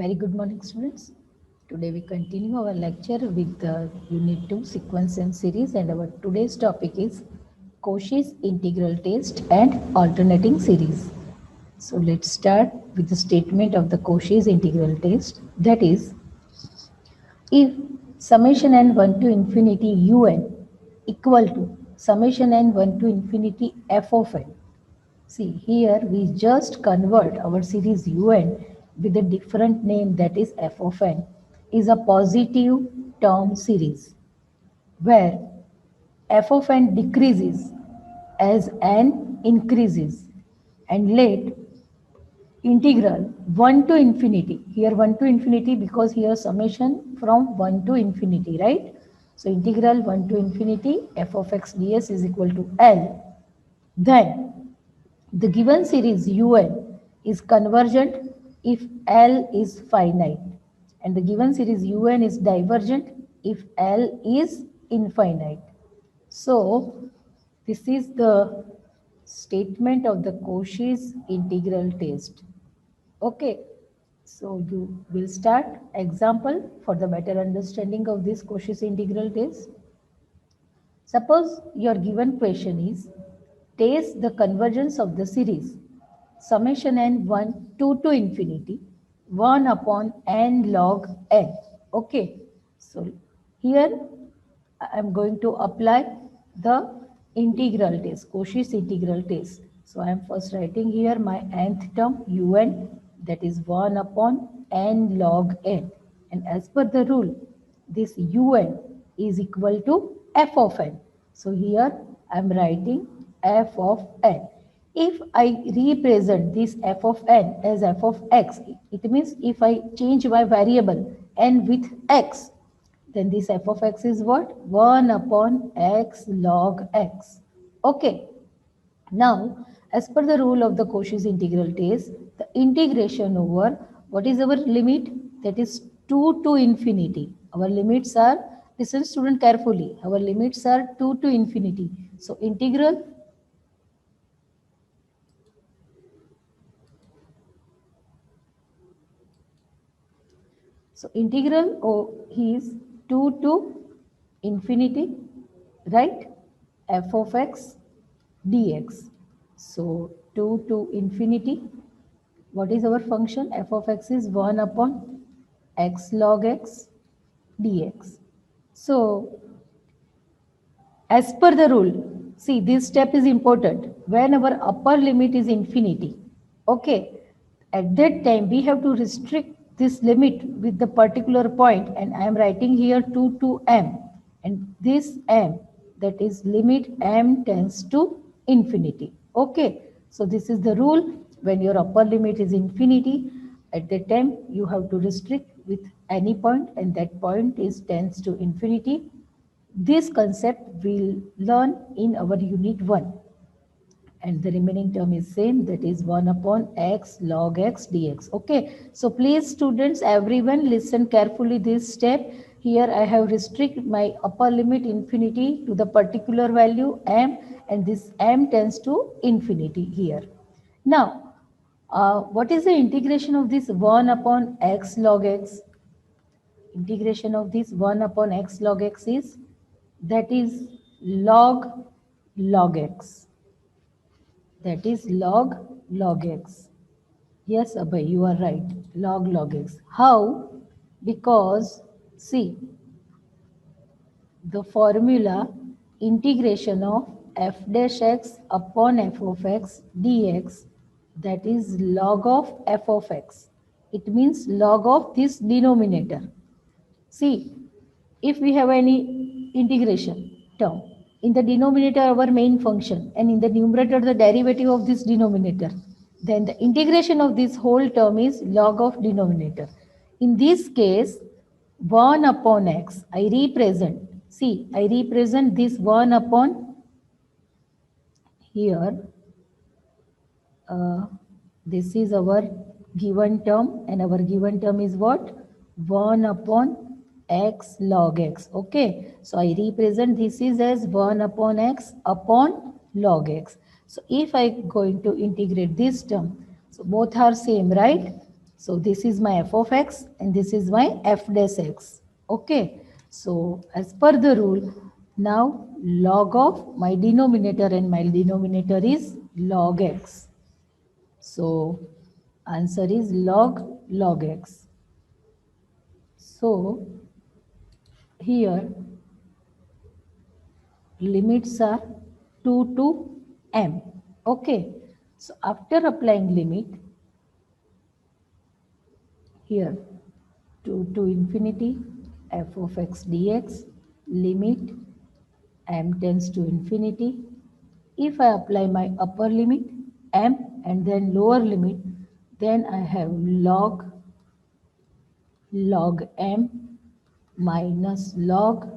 Very good morning, students. Today we continue our lecture with the Unit 2 Sequence and Series, and our today's topic is Cauchy's integral test and alternating series. So let's start with the statement of the Cauchy's integral test. That is, if summation n 1 to infinity un equal to summation n 1 to infinity f of n. See, here we just convert our series un with a different name, that is f of n, is a positive term series where f of n decreases as n increases, and let integral 1 to infinity, here 1 to infinity because here summation from 1 to infinity, right? So integral 1 to infinity f of x ds is equal to L. Then the given series un is convergent if L is finite, and the given series un is divergent if L is infinite. So this is the statement of the Cauchy's integral test. Okay, so you will start example for the better understanding of this Cauchy's integral test. Suppose your given question is test the convergence of the series summation n 1 2 to infinity 1 upon n log n. Okay, so here I am going to apply the integral test, Cauchy's integral test. So I am first writing here my nth term un, that is 1 upon n log n, and as per the rule this un is equal to f of n. So here I am writing f of n. If I represent this f of n as f of x, it means if I change my variable n with x, then this f of x is what? 1 upon x log x. Okay. Now, as per the rule of the Cauchy's integral test, the integration over what is our limit? That is 2 to infinity. Our limits are, listen student carefully, our limits are 2 to infinity. So integral is 2 to infinity, right? F of x dx. So 2 to infinity. What is our function? F of x is 1 upon x log x dx. So as per the rule, see this step is important. When our upper limit is infinity, okay, at that time we have to restrict this limit with the particular point, and I am writing here 2 to m, and this m, that is limit m tends to infinity. Okay, so this is the rule. When your upper limit is infinity, at that time you have to restrict with any point, and that point is tends to infinity. This concept we'll learn in our unit 1, and the remaining term is same, that is 1 upon x log x dx. Okay, so please students, everyone listen carefully this step. Here I have restricted my upper limit infinity to the particular value m, and this m tends to infinity here. Now, what is the integration of this 1 upon x log x? Integration of this 1 upon x log x is, that is log x, that is log x. Yes Abhay, you are right, log x. How? Because see, the formula integration of f dash x upon f of x dx, that is log of f of x. It means log of this denominator. See, if we have any integration term, in the denominator our main function, and in the numerator the derivative of this denominator, then the integration of this whole term is log of denominator. In this case, 1 upon x, I represent, see, I represent this 1 upon here, this is our given term, and our given term is what? 1 upon x log x. Okay, so I represent this is as 1 upon x upon log x. So if I going to integrate this term, so both are same, right? So this is my f of x and this is my f dash x. Okay. So as per the rule, now log of my denominator and my denominator is log x. So answer is log x. So here limits are 2 to m. Okay. So after applying limit, here 2 to infinity f of x dx, limit m tends to infinity. If I apply my upper limit m and then lower limit, then I have log m minus log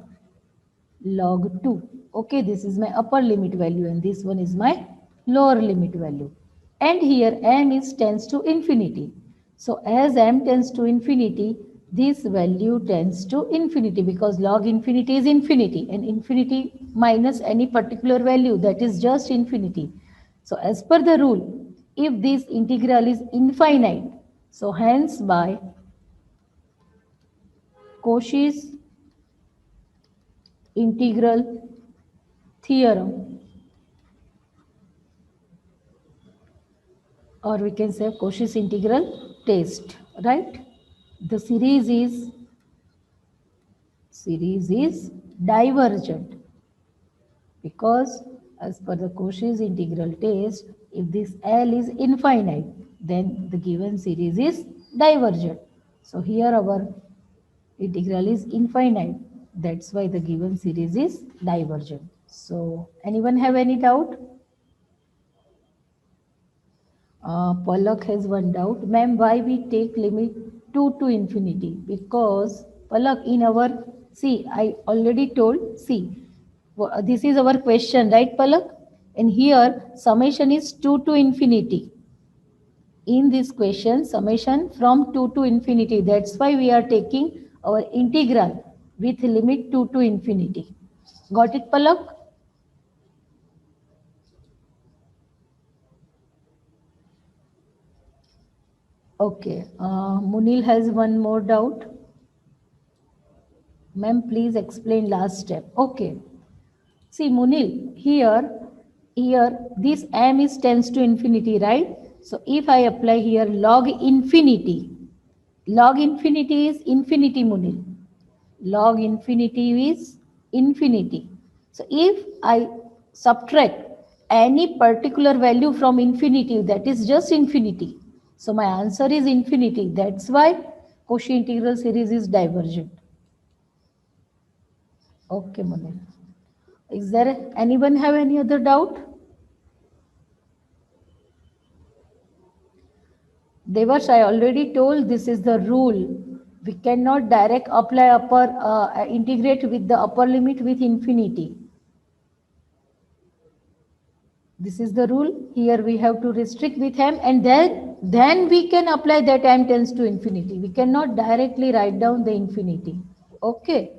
2. Okay, this is my upper limit value and this one is my lower limit value. And here m is tends to infinity. So as m tends to infinity, this value tends to infinity because log infinity is infinity and infinity minus any particular value, that is just infinity. So as per the rule, if this integral is infinite, so hence by Cauchy's integral theorem, or we can say Cauchy's integral test, right? The series is divergent because as per the Cauchy's integral test, if this L is infinite, then the given series is divergent. So here our integral is infinite. That's why the given series is divergent. So anyone have any doubt? Palak has one doubt. Ma'am, why we take limit 2 to infinity? Because Palak in our, see, I already told, see, this is our question, right Palak? And here summation is 2 to infinity. In this question, summation from 2 to infinity. That's why we are taking our integral with limit 2 to infinity. Got it, Palak? Okay. Munil has one more doubt. Ma'am, please explain last step. Okay. See, Munil, here, this m is tends to infinity, right? So if I apply here log infinity is infinity, Munil. Log infinity is infinity. So if I subtract any particular value from infinity, that is just infinity. So my answer is infinity. That's why Cauchy integral series is divergent. Okay, Munil. Is there anyone have any other doubt? Devash, I already told this is the rule. We cannot direct apply integrate with the upper limit with infinity. This is the rule. Here we have to restrict with m and then we can apply that m tends to infinity. We cannot directly write down the infinity. Okay.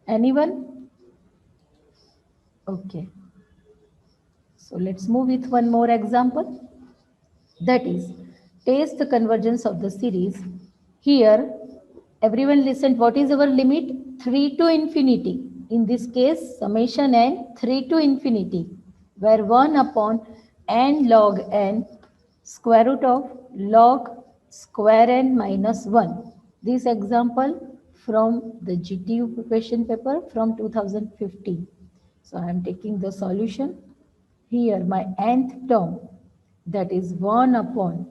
Anyone? Okay. So let's move with one more example. That is, test the convergence of the series. Here, everyone listen, what is our limit? 3 to infinity. In this case, summation n 3 to infinity, where 1 upon n log n square root of log square n minus 1. This example from the GTU question paper from 2015. So I am taking the solution. Here my nth term, that is 1 upon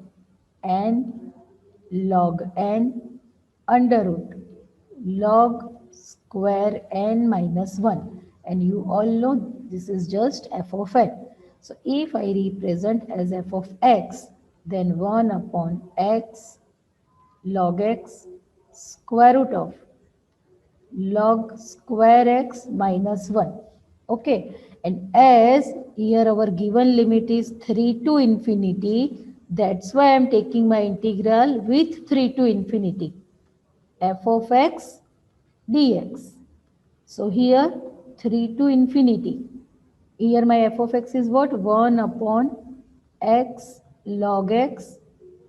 n log n under root log square n minus 1. And you all know this is just f of n. So if I represent as f of x, then 1 upon x log x square root of log square x minus 1. Okay. And as here our given limit is 3 to infinity, that's why I am taking my integral with 3 to infinity. F of x dx. So here 3 to infinity. Here my f of x is what? 1 upon x log x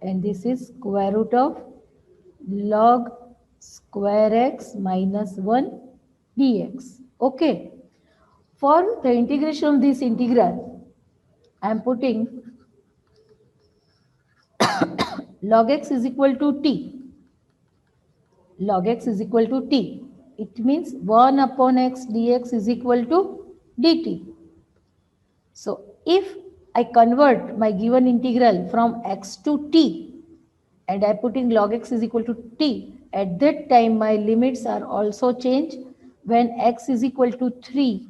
and this is square root of log square x minus 1 dx. Okay. For the integration of this integral, I am putting log x is equal to t. Log x is equal to t. It means 1 upon x dx is equal to dt. So if I convert my given integral from x to t and I put in log x is equal to t, at that time my limits are also changed. When x is equal to 3,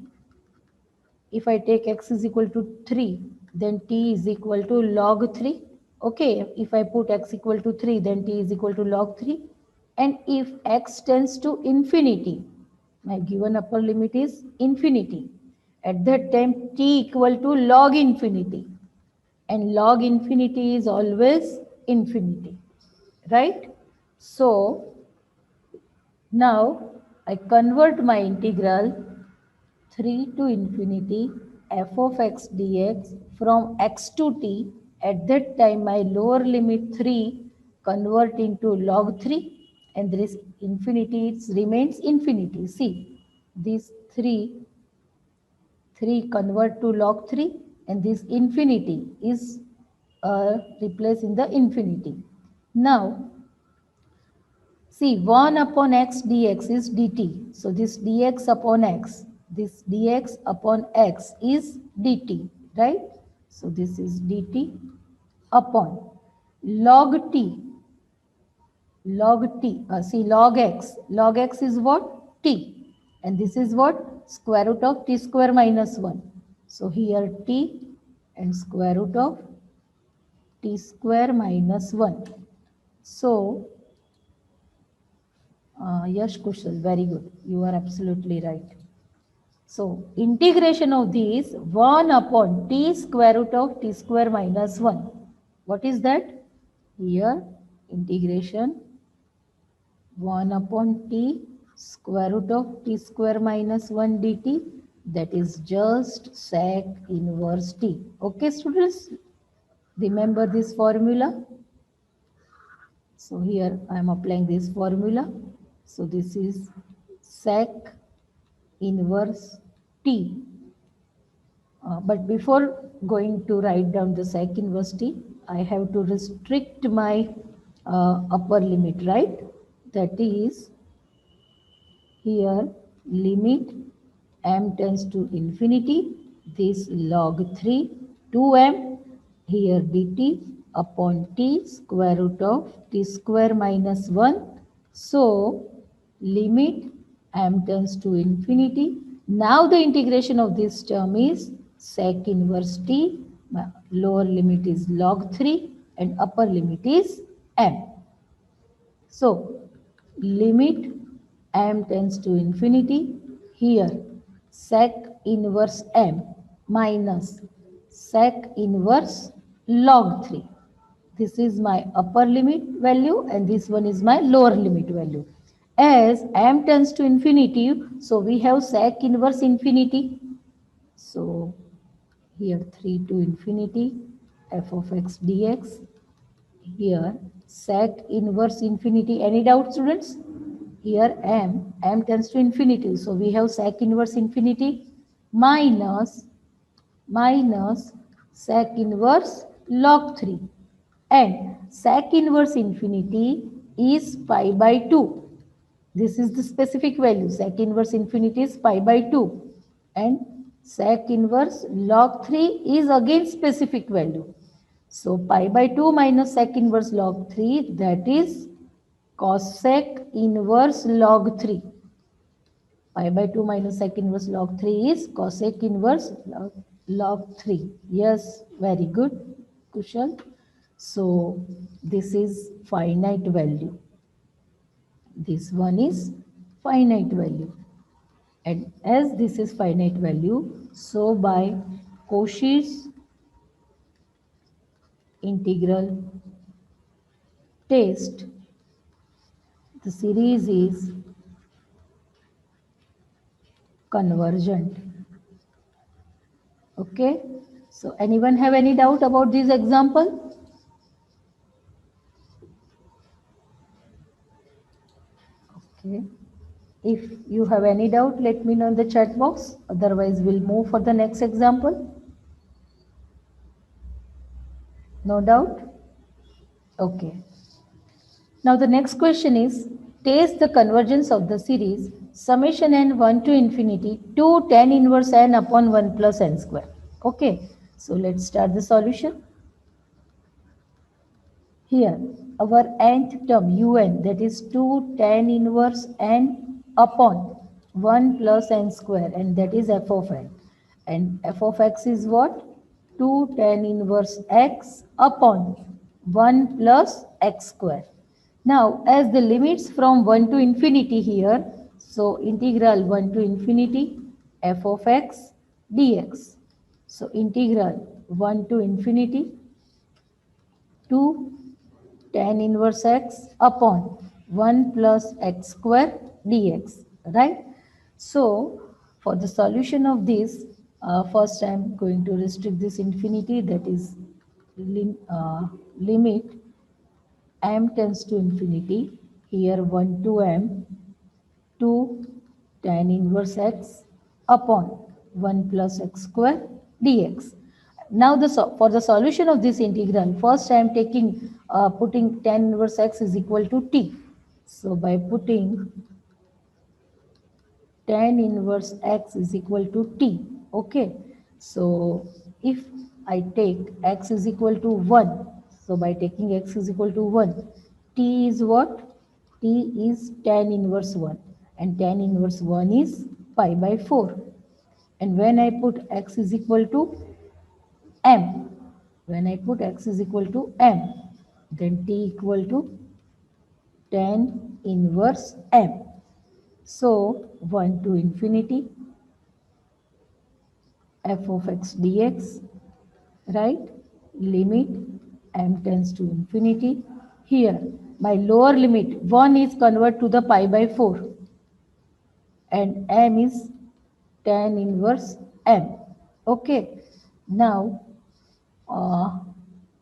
if I take x is equal to 3, then t is equal to log 3. Okay, if I put x equal to 3, then t is equal to log 3. And if x tends to infinity, my given upper limit is infinity. At that time, t equal to log infinity. And log infinity is always infinity. Right? So, now I convert my integral 3 to infinity f of x dx from x to t. At that time my lower limit 3 convert into log 3 and there is infinity, it remains infinity. See, these 3 convert to log 3 and this infinity is replaced in the infinity. Now see, 1 upon x dx is dt. So this dx upon x, this dx upon x is dt, right? So this is dt upon log t, see log x is what? T. And this is what? Square root of t square minus 1. So here t and square root of t square minus 1. So yes, Kushal, very good. You are absolutely right. So, integration of these 1 upon t square root of t square minus 1. What is that? Here, integration 1 upon t square root of t square minus 1 dt. That is just sec inverse t. Okay, students? Remember this formula? So here I am applying this formula. So this is sec inverse t. But before going to write down the sec inverse t, I have to restrict my upper limit, right? That is here limit m tends to infinity, this log 3 2m, here dt upon t square root of t square minus 1. So limit m tends to infinity. Now the integration of this term is sec inverse t. Lower limit is log 3 and upper limit is m. So limit m tends to infinity. Here sec inverse m minus sec inverse log 3. This is my upper limit value and this one is my lower limit value. As m tends to infinity, so we have sec inverse infinity. So here 3 to infinity f of x dx. Here sec inverse infinity. Any doubt, students? Here m tends to infinity. So we have sec inverse infinity minus sec inverse log 3. And sec inverse infinity is pi by 2. This is the specific value. Sec inverse infinity is pi by 2. And sec inverse log 3 is again specific value. So pi by 2 minus sec inverse log 3, that is cosec inverse log 3. Pi by 2 minus sec inverse log 3 is cosec inverse log 3. Yes, very good, Kushal. So this is finite value. This one is finite value. And as this is finite value, so by Cauchy's integral test, the series is convergent. Okay. So anyone have any doubt about this example? If you have any doubt, let me know in the chat box. Otherwise, we'll move for the next example. No doubt? Okay. Now the next question is, test the convergence of the series summation n 1 to infinity 2 tan inverse n upon 1 plus n square. Okay. So let's start the solution. Here, our nth term un, that is 2 tan inverse n upon 1 plus n square, and that is f of n. And f of x is what? 2 tan inverse x upon 1 plus x square. Now, as the limits from 1 to infinity here, so integral 1 to infinity f of x dx. So integral 1 to infinity 2 tan inverse x upon 1 plus x square dx, right? So for the solution of this, first I am going to restrict this infinity, that is limit m tends to infinity, here 1 to m, 2 tan inverse x upon 1 plus x square dx. Now for the solution of this integral, first I am putting tan inverse x is equal to t. So by putting tan inverse x is equal to t, okay. So if I take x is equal to 1, so by taking x is equal to 1, t is what? T is tan inverse 1, and tan inverse 1 is pi by 4. And when I put x is equal to m, when I put x is equal to m, then t equal to tan inverse m. So 1 to infinity f of x dx, right? Limit m tends to infinity. Here, my lower limit 1 is converted to the pi by 4, and m is tan inverse m. Okay. Now,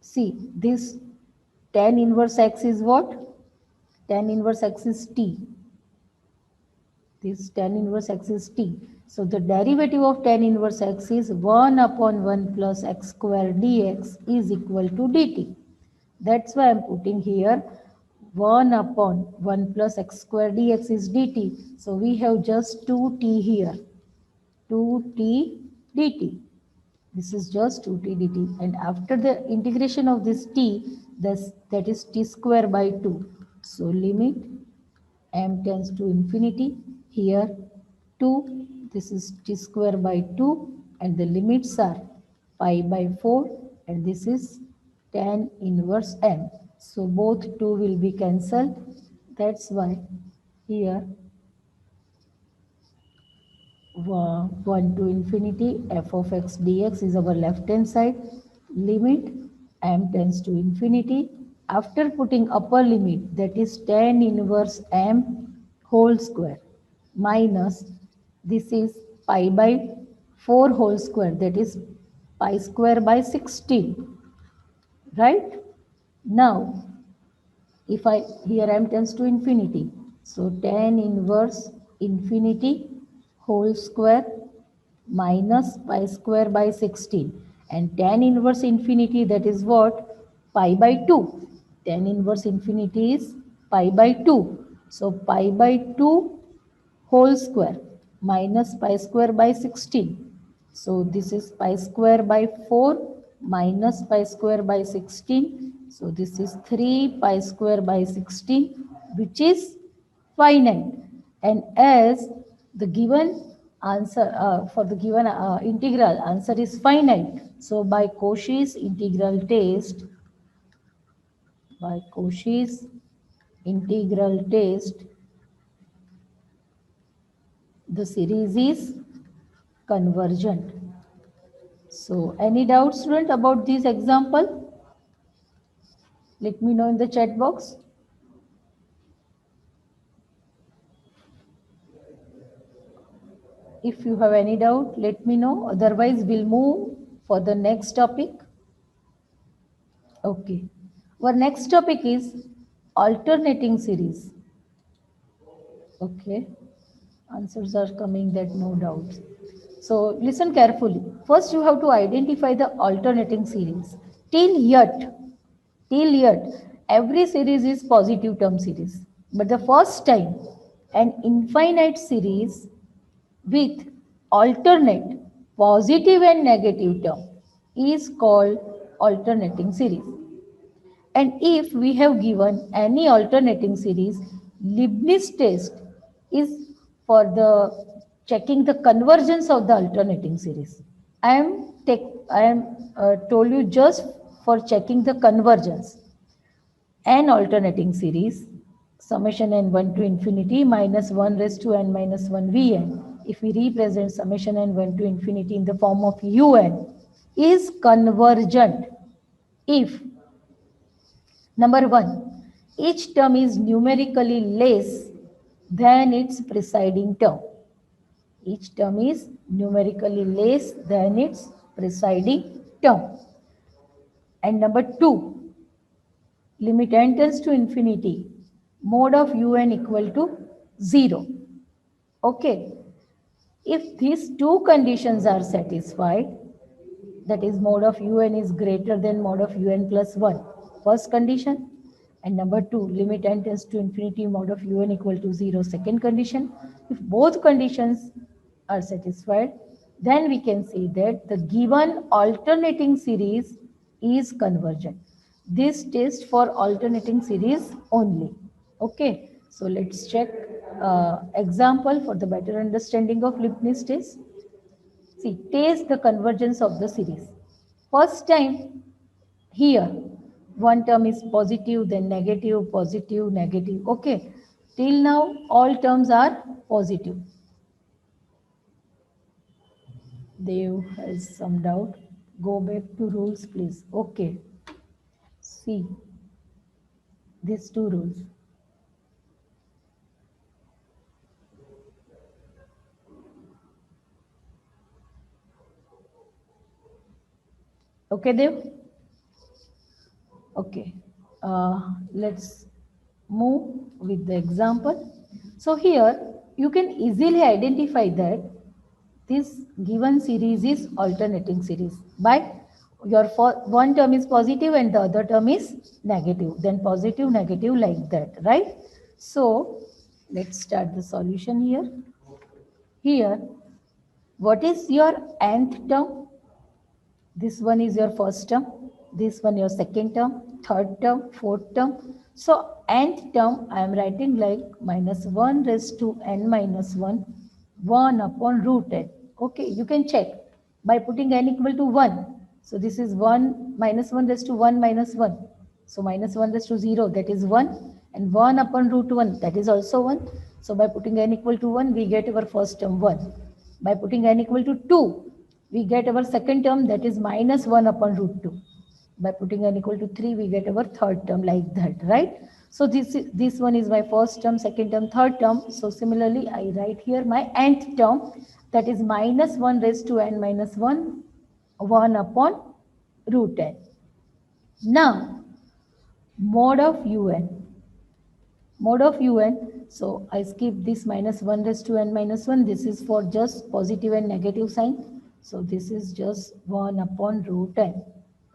see, this tan inverse x is what? Tan inverse x is t. This tan inverse x is t. So the derivative of tan inverse x is 1 upon 1 plus x square dx is equal to dt. That's why I am putting here 1 upon 1 plus x square dx is dt. So we have just 2t here. 2t dt. This is just 2t dt. And after the integration of this t, that is t square by 2. So limit m tends to infinity. Here 2, this is t square by 2, and the limits are pi by 4, and this is tan inverse m. So both 2 will be cancelled. That's why here 1 to infinity f of x dx is our left hand side. Limit m tends to infinity. After putting upper limit, that is tan inverse m whole square minus, this is pi by 4 whole square, that is pi square by 16, right? Now if I, here m tends to infinity, so tan inverse infinity whole square minus pi square by 16, and tan inverse infinity, that is what? Pi by 2. Tan inverse infinity is pi by 2. So pi by 2 whole square minus pi square by 16. So this is pi square by 4 minus pi square by 16. So this is 3 pi square by 16, which is finite. And as the given answer for the given integral answer is finite. So by Cauchy's integral test, the series is convergent. So any doubts, student, about this example? Let me know in the chat box. If you have any doubt, let me know. Otherwise, we'll move for the next topic. Okay. Our next topic is alternating series. Okay. Answers are coming, that no doubts. So listen carefully. First, you have to identify the alternating series. Till yet, till yet, every series is positive term series. But the first time, an infinite series with alternate positive and negative term is called alternating series. And if we have given any alternating series, Leibniz test is for the checking the convergence of the alternating series. I am told you just for checking the convergence. An alternating series, summation n1 to infinity minus 1 raised to n minus 1 vn. If we represent summation n1 to infinity in the form of un, is convergent if number one, each term is numerically less than its preceding term. Each term is numerically less than its preceding term. And number two, limit n tends to infinity, mode of un equal to 0. Okay. If these two conditions are satisfied, that is mode of un is greater than mode of un plus 1, first condition. And number two, limit n tends to infinity, mode of un equal to 0, second condition. If both conditions are satisfied, then we can say that the given alternating series is convergent. This test for alternating series only. Okay, so let's check example for the better understanding of Leibniz test. See, taste the convergence of the series. First time here, one term is positive, then negative, positive, negative. Okay, till now all terms are positive. Dev has some doubt. Go back to rules, please. Okay, see these two rules. Okay, Dev? Okay, let's move with the example. So here you can easily identify that this given series is alternating series by your one term is positive and the other term is negative, then positive, negative, like that, right? So let's start the solution here. Here, what is your nth term? This one is your first term, this one your second term, third term, fourth term. So nth term I am writing like minus 1 raised to n minus 1, 1 upon root n. Okay, you can check by putting n equal to 1. So this is 1 minus 1 raised to 1 minus 1. So minus 1 raised to 0, that is 1, and 1 upon root 1, that is also 1. So by putting n equal to 1, we get our first term 1. By putting n equal to 2, we get our second term, that is minus 1 upon root 2. By putting n equal to 3, we get our third term, like that, right? So this one is my first term, second term, third term. So similarly, I write here my nth term, that is minus 1 raised to n minus 1, 1 upon root n. Now, mode of un. Mode of un, so I skip this minus 1 raised to n minus 1. This is for just positive and negative sign. So this is just 1 upon root n,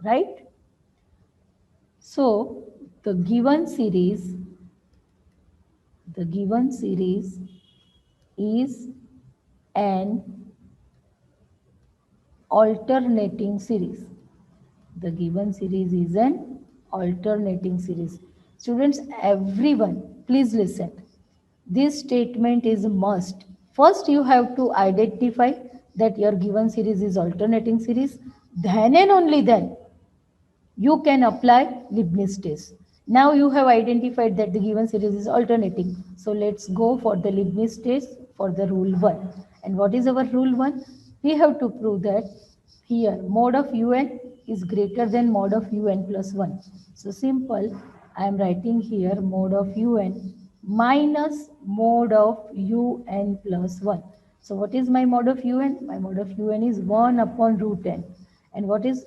right? So the given series is an alternating series. The given series is an alternating series. Students, everyone, please listen. This statement is a must. First, you have to identify that your given series is alternating series. Then and only then, you can apply Leibniz test. Now you have identified that the given series is alternating. So let's go for the Leibniz test for the rule 1. And what is our rule 1? We have to prove that here mode of un is greater than mode of un plus 1. So simple, I am writing here mode of un minus mode of un plus 1. So what is my mode of un? My mode of un is 1 upon root n. And what is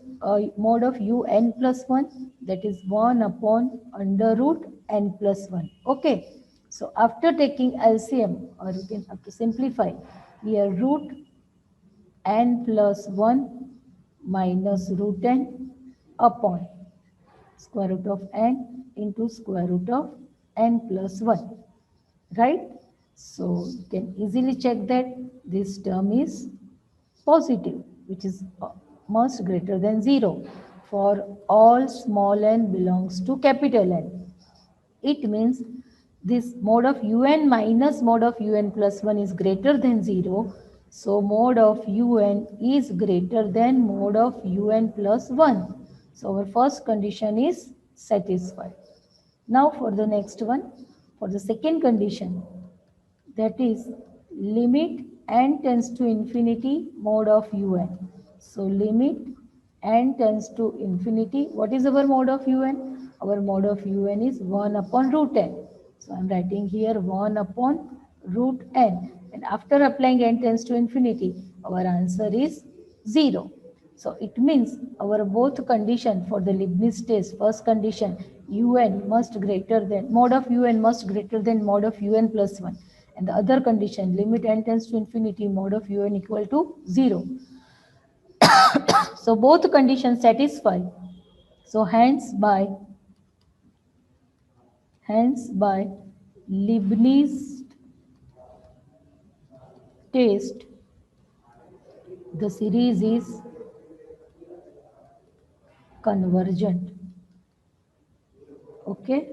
mode of un plus 1? That is 1 upon under root n plus 1. Okay. So after taking LCM, or you can have to simplify, here root n plus 1 minus root n upon square root of n into square root of n plus 1, right? So you can easily check that this term is positive, which is much greater than 0 for all small n belongs to capital N. It means this mode of un minus mode of un plus 1 is greater than 0. So mode of un is greater than mode of un plus 1. So our first condition is satisfied. Now for the next one, for the second condition, that is limit n tends to infinity mode of un. So limit n tends to infinity. What is our mode of un? Our mode of un is 1 upon root n. So I am writing here 1 upon root n. And after applying n tends to infinity, our answer is 0. So it means our both condition for the Leibniz test, first condition, un must greater than, mode of un must greater than mode of un plus 1. And the other condition, limit n tends to infinity, mode of un equal to 0. So both conditions satisfy. So hence by Leibniz test, the series is convergent. Okay.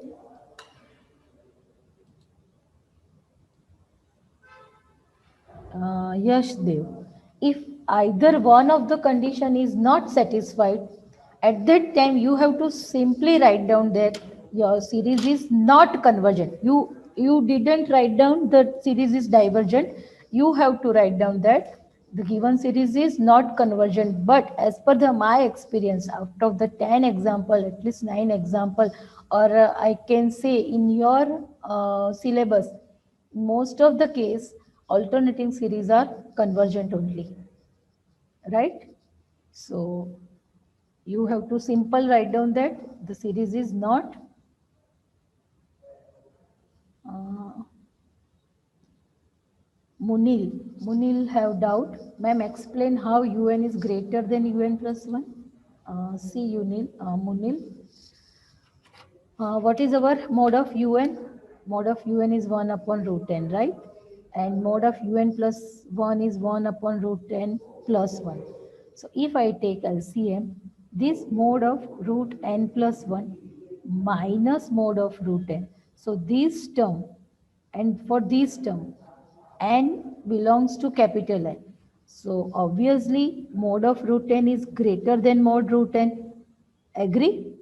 Yes, Dev. If either one of the condition is not satisfied, at that time you have to simply write down that your series is not convergent. You didn't write down that series is divergent. You have to write down that the given series is not convergent. But as per my experience, out of the 10 example, at least 9 example, or I can say in your syllabus, most of the case alternating series are convergent only, right? So you have to simple write down that the series is not uh, Munil have doubt. Ma'am, explain how un is greater than un plus 1. See Munil. What is our mode of un? Mode of un is 1 upon root n, right? And mode of un plus 1 is 1 upon root n plus 1. So if I take LCM, this mode of root n plus 1 minus mode of root n. So this term, and for this term, n belongs to capital N. So obviously mode of root n is greater than mode root n. Agree?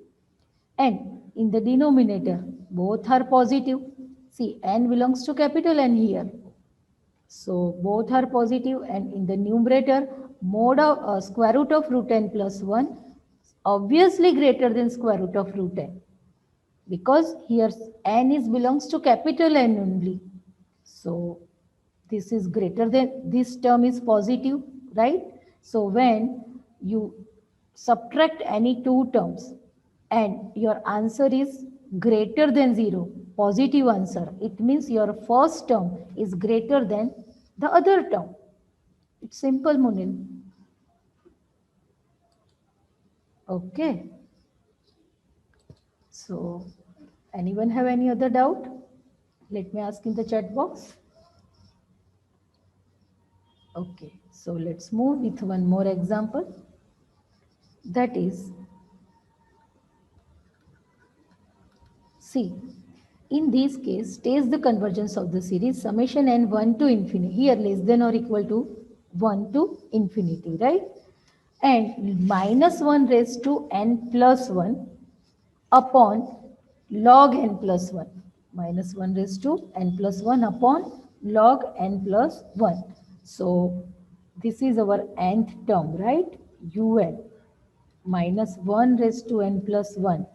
And in the denominator, both are positive. See, n belongs to capital N here. So both are positive, and in the numerator, mode of square root of root n plus 1 obviously greater than square root of root n, because here n is belongs to capital N only. So this is greater than, this term is positive, right? So when you subtract any two terms and your answer is greater than 0, positive answer, it means your first term is greater than the other term. It's simple, Munil. Okay. So anyone have any other doubt? Let me ask in the chat box. Okay, so let's move with one more example. That is, see, in this case, test the convergence of the series summation n 1 to infinity, here less than or equal to 1 to infinity, right? And minus 1 raised to n plus 1 upon log n plus 1. Minus 1 raised to n plus 1 upon log n plus 1. So this is our nth term, right? un minus 1 raised to n plus 1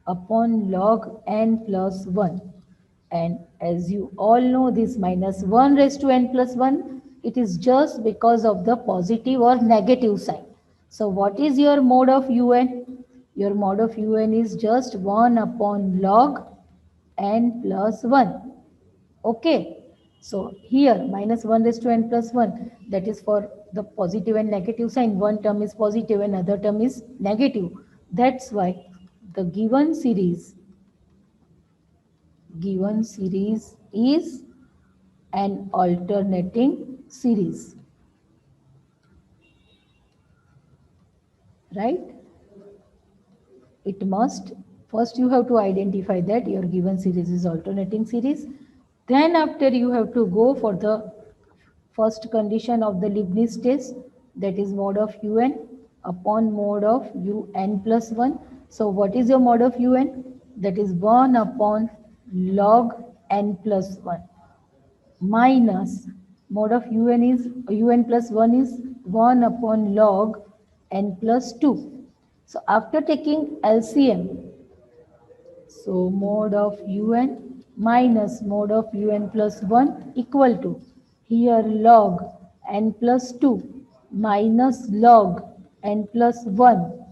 upon log n plus 1. And as you all know, this minus 1 raised to n plus 1, it is just because of the positive or negative sign. So what is your mode of un? Your mode of un is just 1 upon log n plus 1. Okay. So here minus 1 raised to n plus 1, that is for the positive and negative sign. One term is positive and other term is negative. That's why the given series is an alternating series, right? It must, first you have to identify that your given series is alternating series. Then after you have to go for the first condition of the Leibniz test, that is mod of un upon mod of un plus 1. So what is your mod of un? That is 1 upon log n plus 1 minus mod of un plus 1 is 1 upon log n plus 2. So after taking LCM, so mod of un minus mod of un plus 1 equal to, here log n plus 2 minus log n plus 1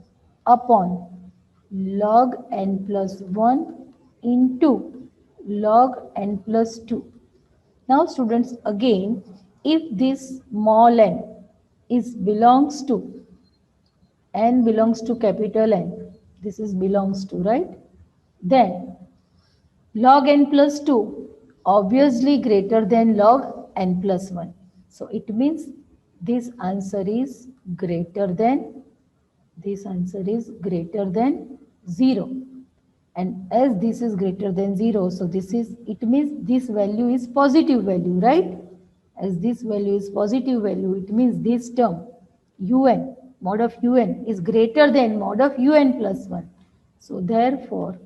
upon log n plus 1 into log n plus 2. Now students, again, if this small n is belongs to, n belongs to capital N, this is belongs to, right? Then log n plus 2 obviously greater than log n plus 1. So it means this answer is greater than, this answer is greater than 0. And as this is greater than 0, so this is, it means this value is positive value, right? As this value is positive value, it means this term un, mod of un is greater than mod of un plus 1. So therefore,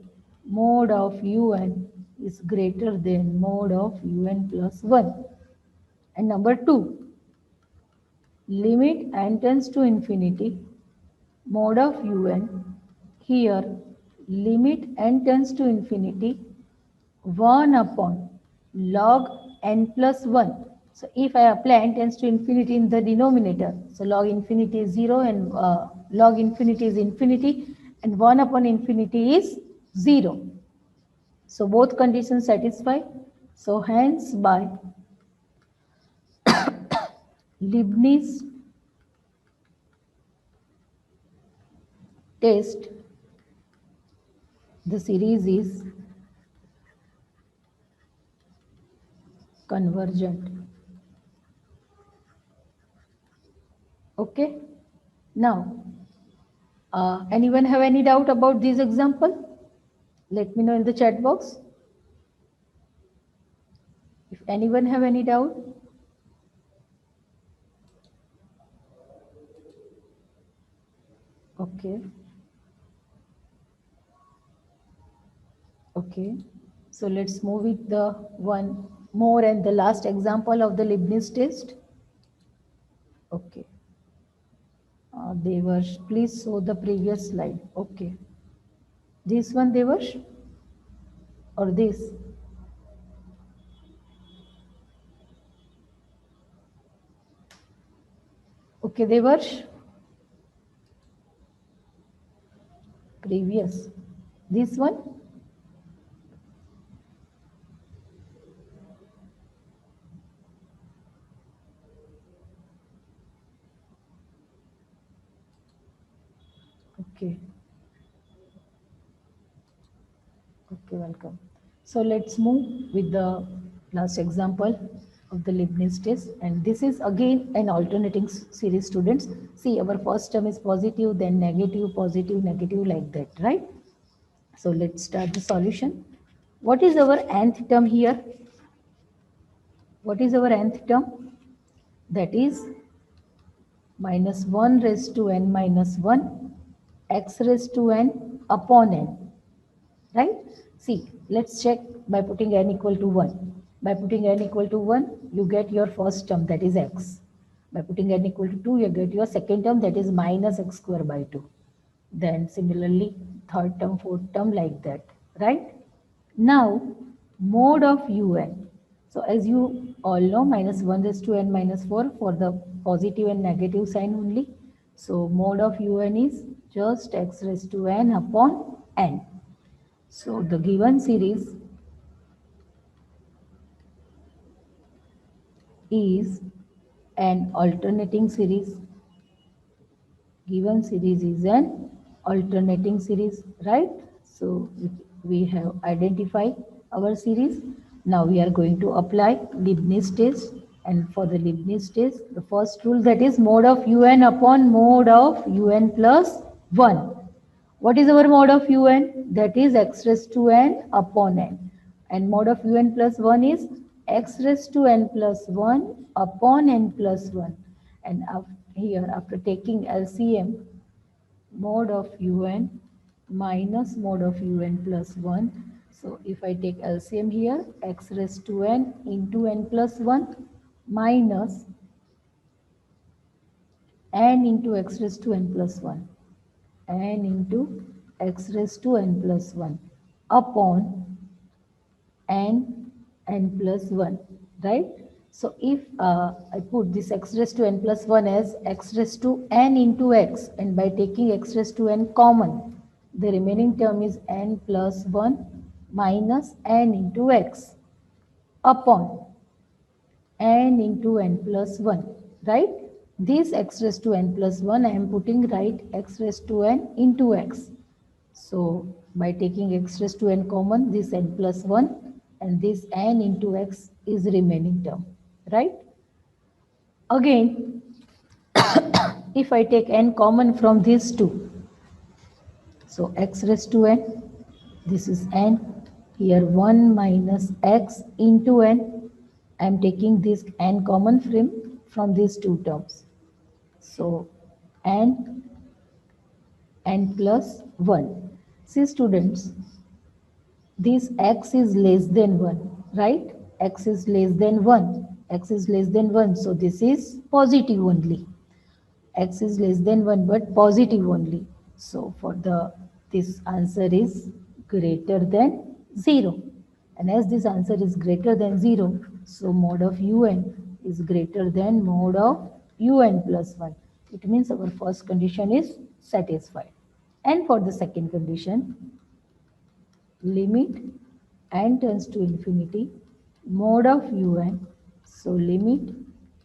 mod of un is greater than mod of un plus 1. And number 2, limit n tends to infinity, mod of un, here limit n tends to infinity 1 upon log n plus 1. So if I apply n tends to infinity in the denominator, so log infinity is 0 and log infinity is infinity and 1 upon infinity is 0. So both conditions satisfy. So hence by Leibniz test, the series is convergent. Okay. Now, anyone have any doubt about this example? Let me know in the chat box. If anyone have any doubt. Okay. Okay. So let's move with the one more and the last example of the Leibniz test. Okay. Devarsh, please show the previous slide. Okay. This one, Devarsh, or this? Okay, Devarsh. Previous. This one? Okay. Okay, welcome. So let's move with the last example of the Leibniz test. And this is again an alternating series, students. See, our first term is positive, then negative, positive, negative, like that, right? So let's start the solution. What is our nth term here? What is our nth term? That is minus 1 raised to n minus 1, x raised to n upon n. Right? See, let's check by putting n equal to 1. By putting n equal to 1, you get your first term, that is x. By putting n equal to 2, you get your second term, that is minus x square by 2. Then similarly, third term, fourth term, like that. Right? Now, mod of un. So as you all know, minus 1 raised to n minus 4 for the positive and negative sign only. So mod of un is just x raised to n upon n. So the given series is an alternating series. Given series is an alternating series, right? So we have identified our series. Now we are going to apply Leibniz test. And for the Leibniz test, the first rule, that is mode of un upon mode of un plus 1. What is our mode of un? That is x raised to n upon n. And mode of un plus 1 is x raised to n plus 1 upon n plus 1. And here, after taking LCM, mode of un minus mode of un plus 1. So if I take LCM here, x raised to n into n plus 1 minus n into x raised to n plus 1. N into x raised to n plus 1 upon n plus 1, right? So if I put this x raised to n plus 1 as x raised to n into x, and by taking x raised to n common, the remaining term is n plus 1 minus n into x upon n into n plus 1, right? This x raised to n plus 1, I am putting right x raised to n into x. So by taking x raised to n common, this n plus 1 and this n into x is remaining term, right? Again, if I take n common from these two, so x raised to n, this is n, here 1 minus x into n, I am taking this n common from these two terms. So n plus 1. See students, this x is less than 1, right? X is less than 1. X is less than 1. So this is positive only. X is less than 1 but positive only. So for this answer is greater than 0. And as this answer is greater than 0, so mode of un is greater than mode of un plus 1. It means our first condition is satisfied. And for the second condition, limit n tends to infinity, mode of un. So limit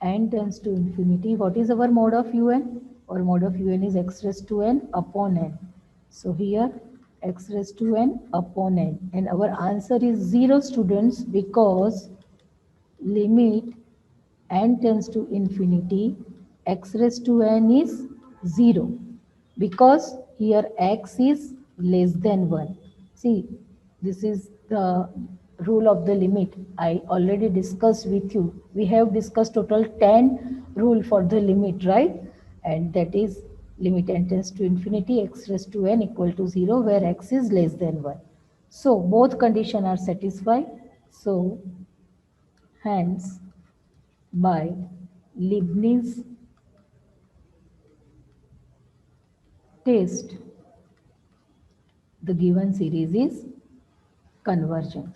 n tends to infinity. What is our mode of un? Our mode of un is x raised to n upon n. So here x raised to n upon n. And our answer is 0, students, because limit n tends to infinity, x raised to n is 0, because here x is less than 1. See, this is the rule of the limit. I already discussed with you. We have discussed total 10 rule for the limit, right? And that is limit n tends to infinity, x raised to n equal to 0, where x is less than 1. So both conditions are satisfied. So hence, by Leibniz test, the given series is convergent.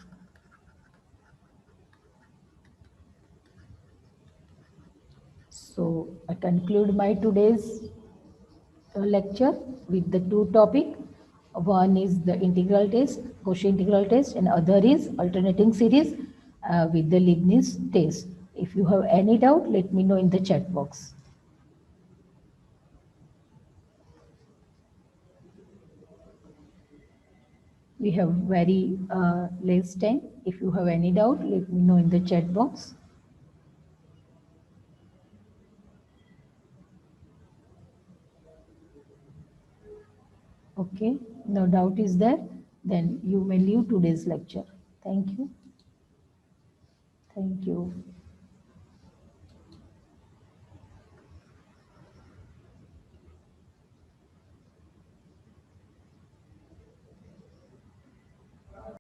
So I conclude my today's lecture with the two topics. One is the integral test, Cauchy integral test, and other is alternating series with the Leibniz test. If you have any doubt, let me know in the chat box. We have very less time. If you have any doubt, let me know in the chat box. Okay, no doubt is there, then you may leave today's lecture. Thank you. Thank you.